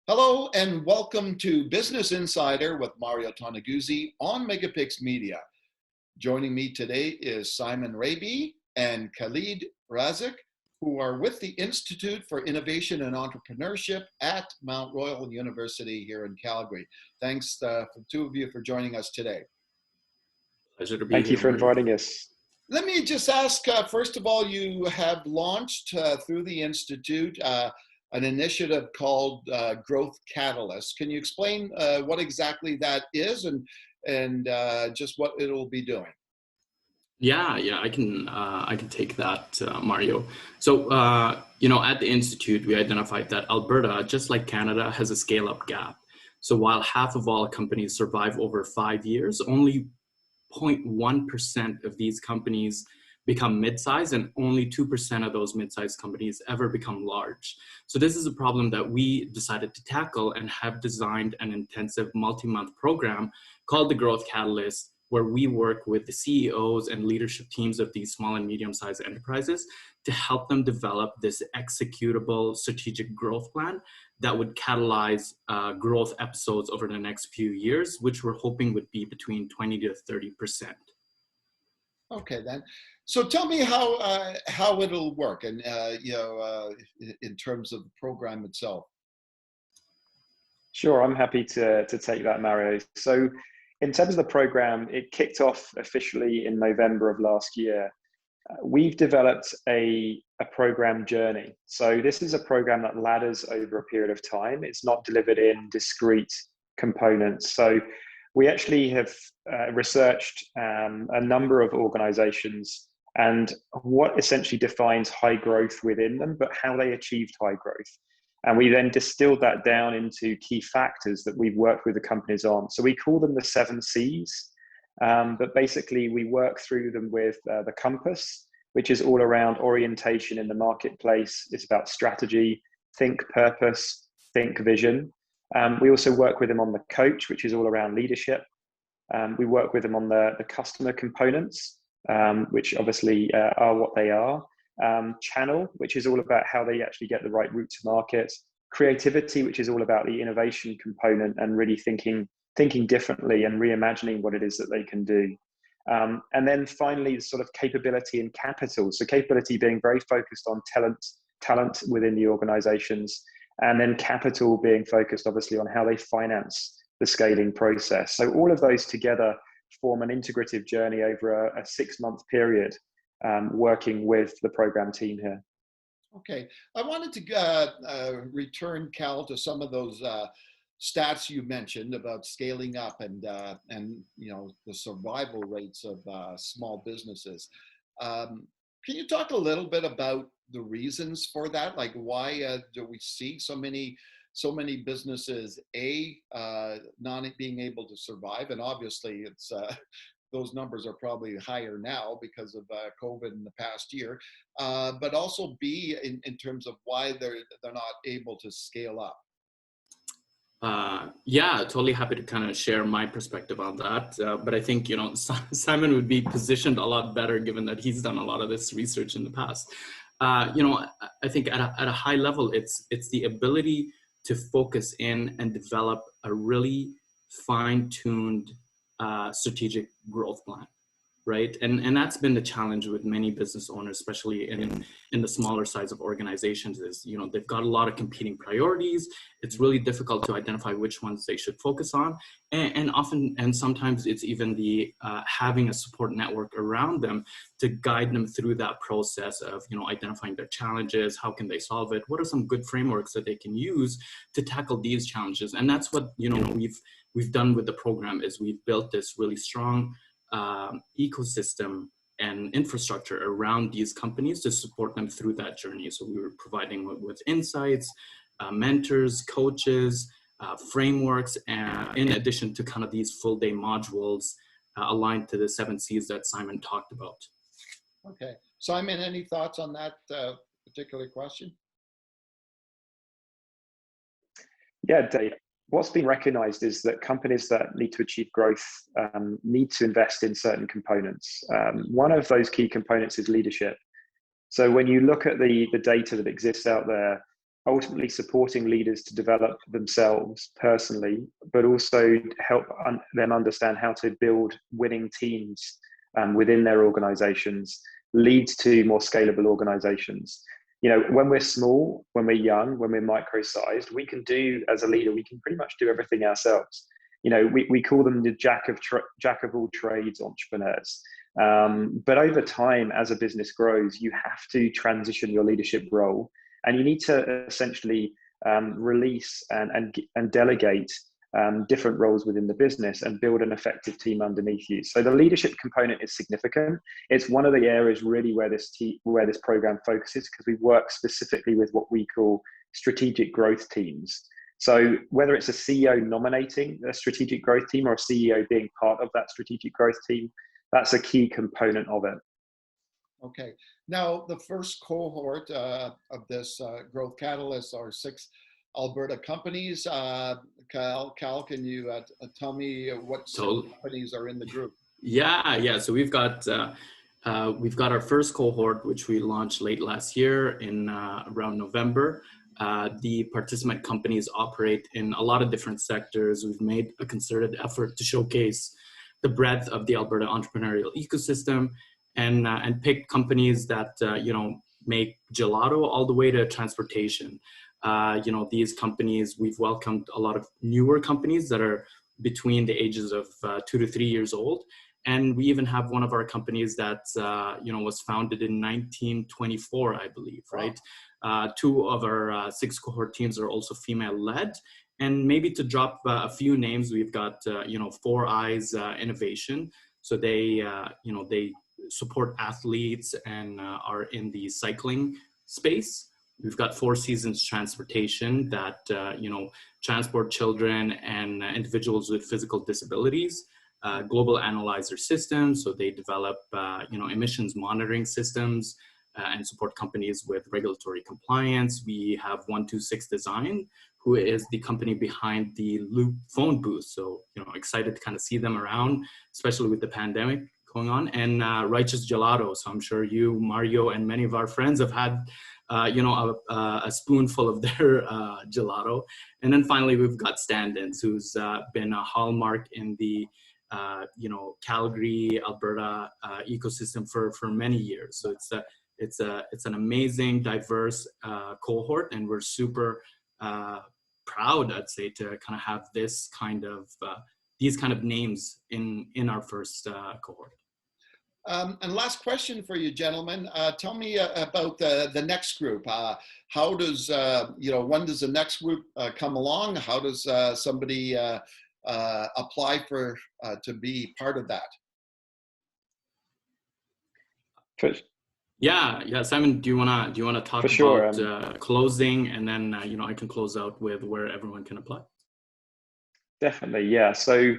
Hello and welcome to Business Insider with Mario Toneguzzi on Megapix Media. Joining me today is Simon Raby and Khalid Razak, who are with the Institute for Innovation and Entrepreneurship at Mount Royal University here in Calgary. Thanks for the two of you for joining us today. Pleasure to be Thank here. you for inviting us. Let me just ask, first of all, you have launched through the Institute an initiative called Growth Catalyst. Can you explain what exactly that is and just what it'll be doing? Yeah, I can take that, Mario. So, at the Institute, we identified that Alberta, just like Canada, has a scale-up gap. So while half of all companies survive over 5 years, only 0.1% of these companies become mid-size, and only 2% of those mid-sized companies ever become large. So this is a problem that we decided to tackle and have designed an intensive multi-month program called the Growth Catalyst, where we work with the CEOs and leadership teams of these small and medium-sized enterprises to help them develop this executable strategic growth plan that would catalyze growth episodes over the next few years, which we're hoping would be between 20 to 30%. Okay, then. So tell me how it'll work, and in terms of the program itself. Sure, I'm happy to take that, Mario. So in terms of the program, it kicked off officially in November of last year. We've developed a program journey. So this is a program that ladders over a period of time. It's not delivered in discrete components. So we actually have researched a number of organizations and what essentially defines high growth within them, but how they achieved high growth. And we then distilled that down into key factors that we've worked with the companies on. So we call them the 7 C's, but basically we work through them with the compass, which is all around orientation in the marketplace. It's about strategy, think purpose, think vision. We also work with them on the coach, which is all around leadership. We work with them on the customer components, which obviously are what they are. Channel, which is all about how they actually get the right route to market. Creativity, which is all about the innovation component and really thinking differently and reimagining what it is that they can do. And then finally, sort of capability and capital. So capability being very focused on talent within the organizations, and then capital being focused obviously on how they finance the scaling process. So all of those together form an integrative journey over a 6-month period, working with the program team here. Okay, I wanted to return, Cal, to some of those stats you mentioned about scaling up and the survival rates of small businesses. Can you talk a little bit about the reasons for that? Like, why do we see so many businesses not being able to survive? And obviously, it's those numbers are probably higher now because of COVID in the past year, but also B, in terms of why they're not able to scale up. Totally happy to kind of share my perspective on that. But I think, Simon would be positioned a lot better given that he's done a lot of this research in the past. I think at a high level, it's the ability to focus in and develop a really fine-tuned strategic growth plan, right? And that's been the challenge with many business owners, especially in the smaller size of organizations, is, they've got a lot of competing priorities. It's really difficult to identify which ones they should focus on. And sometimes it's even the having a support network around them to guide them through that process of, identifying their challenges, how can they solve it, what are some good frameworks that they can use to tackle these challenges. And that's what, we've done with the program, is we've built this really strong ecosystem and infrastructure around these companies to support them through that journey. So we were providing with insights, mentors, coaches, frameworks, and in addition to kind of these full day modules aligned to the 7 C's that Simon talked about. Okay. Simon, any thoughts on that particular question? Yeah, Dave. What's been recognized is that companies that need to achieve growth need to invest in certain components. One of those key components is leadership. So when you look at the data that exists out there, ultimately supporting leaders to develop themselves personally, but also help them understand how to build winning teams within their organizations, leads to more scalable organizations. You know, when we're small, when we're young, when we're micro-sized, we can do, as a leader, we can pretty much do everything ourselves. You know, we call them the jack of all trades entrepreneurs. But over time, as a business grows, you have to transition your leadership role, and you need to essentially release and delegate different roles within the business and build an effective team underneath you. So the leadership component is significant. It's one of the areas really where this program focuses, because we work specifically with what we call strategic growth teams. So whether it's a CEO nominating a strategic growth team or a CEO being part of that strategic growth team, that's a key component of it. Okay. Now, the first cohort of this Growth Catalyst are 6 Alberta companies. Cal, can you tell me what companies are in the group? Yeah. So we've got our first cohort, which we launched late last year in around November. The participant companies operate in a lot of different sectors. We've made a concerted effort to showcase the breadth of the Alberta entrepreneurial ecosystem, and pick companies that make gelato all the way to transportation. These companies, we've welcomed a lot of newer companies that are between the ages of 2 to 3 years old. And we even have one of our companies that, was founded in 1924, I believe, right? 2 of our 6 cohort teams are also female-led. And maybe to drop a few names, we've got, 4 Eyes Innovation. So they support athletes and are in the cycling space. We've got 4 Seasons Transportation that, transport children and individuals with physical disabilities. Global Analyzer Systems, so they develop, emissions monitoring systems and support companies with regulatory compliance. We have 126 Design, who is the company behind the Loop phone booth. So, excited to kind of see them around, especially with the pandemic going on. And Righteous Gelato. So I'm sure you, Mario, and many of our friends have had, a spoonful of their gelato. And then finally, we've got Stand-ins, who's been a hallmark in the Calgary, Alberta ecosystem for many years. So it's an amazing, diverse cohort, and we're super proud, I'd say, to kind of have this kind of these kind of names in our first cohort. And last question for you, gentlemen. Tell me about the next group. How does when does the next group come along? How does somebody apply for to be part of that? Yeah. Simon, do you wanna talk about closing, and then I can close out with where everyone can apply? Definitely, yeah. So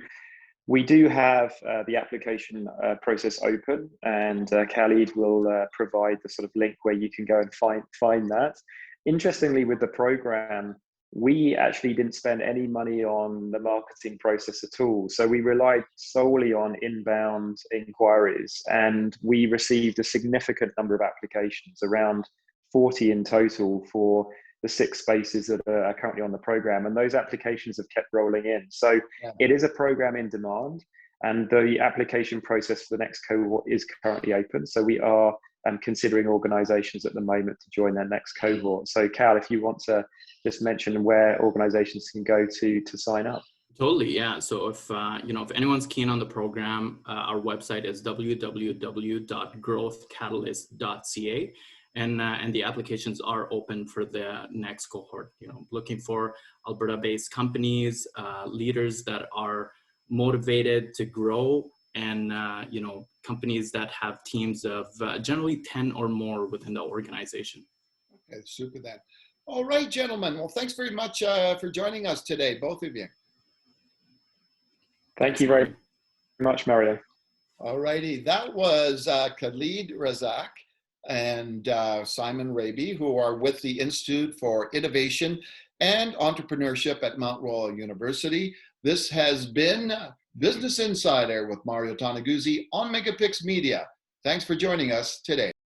we do have the application process open, and Khalid will provide the sort of link where you can go and find that. Interestingly, with the program, we actually didn't spend any money on the marketing process at all. So we relied solely on inbound inquiries, and we received a significant number of applications, around 40 in total, for the 6 spaces that are currently on the program. And those applications have kept rolling in. So it is a program in demand, and the application process for the next cohort is currently open. So we are considering organizations at the moment to join their next cohort. So Cal, if you want to just mention where organizations can go to sign up. Totally, yeah. So if anyone's keen on the program, our website is www.growthcatalyst.ca, and the applications are open for the next cohort. Looking for Alberta-based companies, leaders that are motivated to grow, and companies that have teams of generally 10 or more within the organization. Okay, super then. All right, gentlemen. Well, thanks very much for joining us today, both of you. Thank you very much, Mario. All righty. That was Khalid Razak and Simon Raby, who are with the Institute for Innovation and Entrepreneurship at Mount Royal University. This has been Business Insider with Mario Toneguzzi on Megapix Media. Thanks for joining us today.